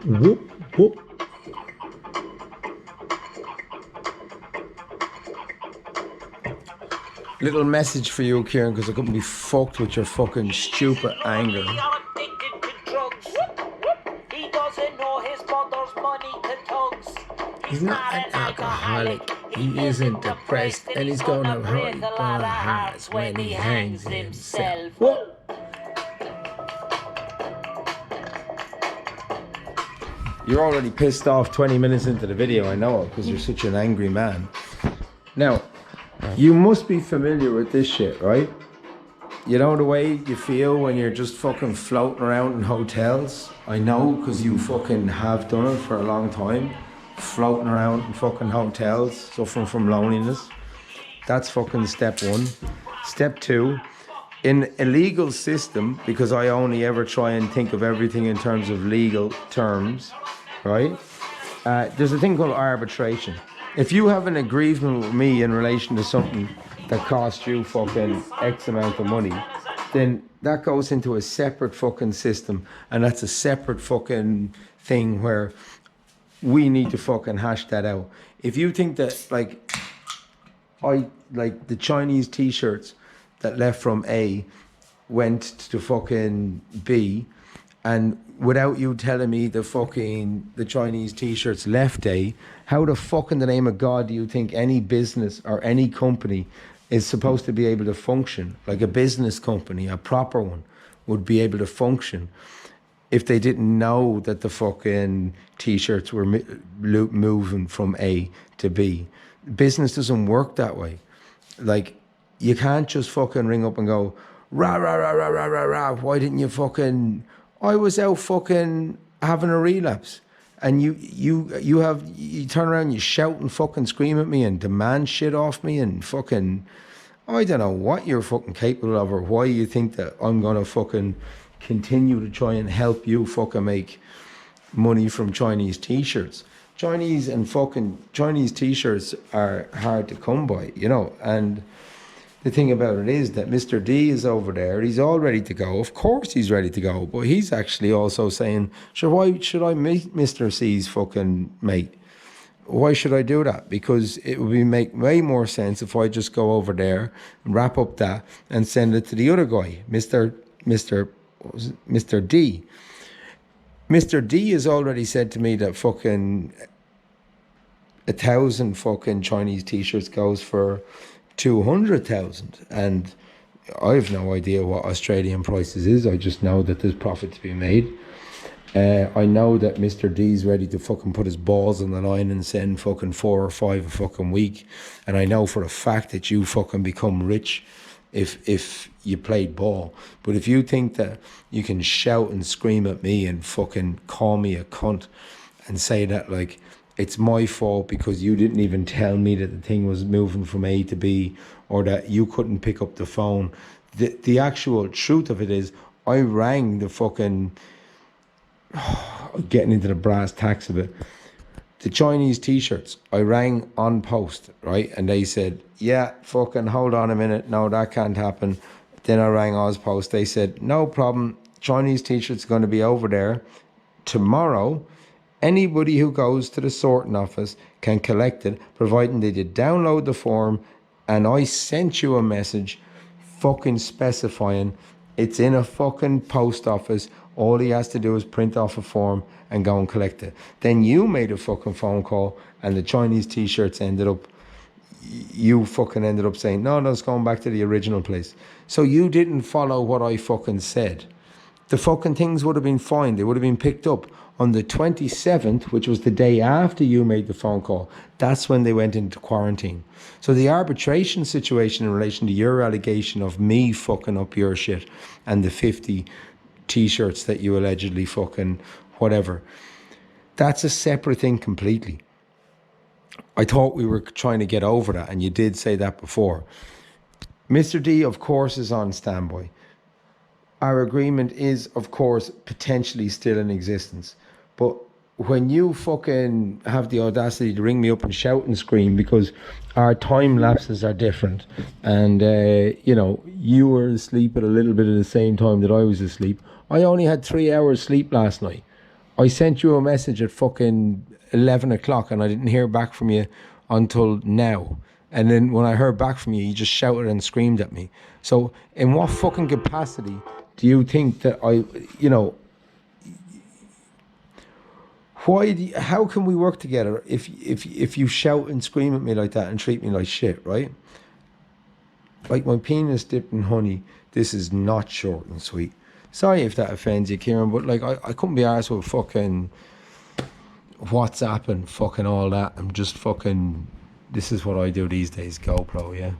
Whoop, whoop. Little message for you, Kieran, because I couldn't be fucked with your fucking stupid anger. He's not an alcoholic, he isn't depressed, and he's gonna hurt the hearts when he hangs himself. What? You're already pissed off 20 minutes into the video, I know it, because you're such an angry man. Now, you must be familiar with this shit, right? You know the way you feel when you're just fucking floating around in hotels? I know, because you fucking have done it for a long time. Floating around in fucking hotels, suffering from loneliness. That's fucking step one. Step two, in a legal system, because I only ever try and think of everything in terms of legal terms, right? There's a thing called arbitration. If you have an agreement with me in relation to something that cost you fucking X amount of money, then that goes into a separate fucking system, and that's a separate fucking thing where we need to fucking hash that out. If you think that, like the Chinese t-shirts that left from A went to fucking B, and without you telling me the Chinese t-shirts left A, how the fuck in the name of God do you think any business or any company is supposed to be able to function? Like a business company, a proper one, would be able to function if they didn't know that the fucking t-shirts were moving from A to B. Business doesn't work that way. Like, you can't just fucking ring up and go, rah, rah, rah, rah, rah, rah, rah, why didn't you fucking... I was out fucking having a relapse. And you turn around, you shout and fucking scream at me and demand shit off me and fucking... I don't know what you're fucking capable of or why you think that I'm gonna fucking continue to try and help you fucking make money from Chinese t-shirts. Chinese t-shirts are hard to come by, you know, and the thing about it is that Mr. D is over there, he's all ready to go. Of course he's ready to go, but he's actually also saying, sure, why should I meet Mr. C's fucking mate? Why should I do that? Because it would make way more sense if I just go over there and wrap up that and send it to the other guy, Mr. D. Mr. D has already said to me that fucking 1,000 fucking Chinese t-shirts goes for 200,000, and I have no idea what Australian prices is. I just know that there's profit to be made. I know that Mr. D's ready to fucking put his balls on the line and send fucking 4 or 5 a fucking week, and I know for a fact that you fucking become rich if you played ball. But if you think that you can shout and scream at me and fucking call me a cunt and say that like it's my fault because you didn't even tell me that the thing was moving from A to B, or that you couldn't pick up the phone, the actual truth of it is I rang the fucking getting into the brass tacks of it, the Chinese t-shirts, I rang on post, right? And they said, yeah, fucking hold on a minute. No, that can't happen. Then I rang Ozpost. They said, no problem. Chinese t-shirts are going to be over there tomorrow. Anybody who goes to the sorting office can collect it, providing they did download the form. And I sent you a message fucking specifying it's in a fucking post office. All he has to do is print off a form and go and collect it. Then you made a fucking phone call and the Chinese t-shirts you fucking ended up saying, no, it's going back to the original place. So you didn't follow what I fucking said. The fucking things would have been fine. They would have been picked up on the 27th, which was the day after you made the phone call. That's when they went into quarantine. So the arbitration situation in relation to your allegation of me fucking up your shit and the 50 t-shirts that you allegedly fucking whatever, that's a separate thing completely. I thought we were trying to get over that, and you did say that before. Mr. D, of course, is on standby. Our agreement is, of course, potentially still in existence. But when you fucking have the audacity to ring me up and shout and scream because our time lapses are different, and you know, you were asleep at a little bit of the same time that I was asleep. I only had 3 hours sleep last night. I sent you a message at fucking 11 o'clock and I didn't hear back from you until now. And then when I heard back from you, you just shouted and screamed at me. So in what fucking capacity do you think that I, you know, how can we work together if you shout and scream at me like that and treat me like shit, right? Like my penis dipped in honey, this is not short and sweet. Sorry if that offends you, Kieran, but like I couldn't be arsed with fucking WhatsApp and fucking all that. I'm just fucking, this is what I do these days, GoPro, yeah.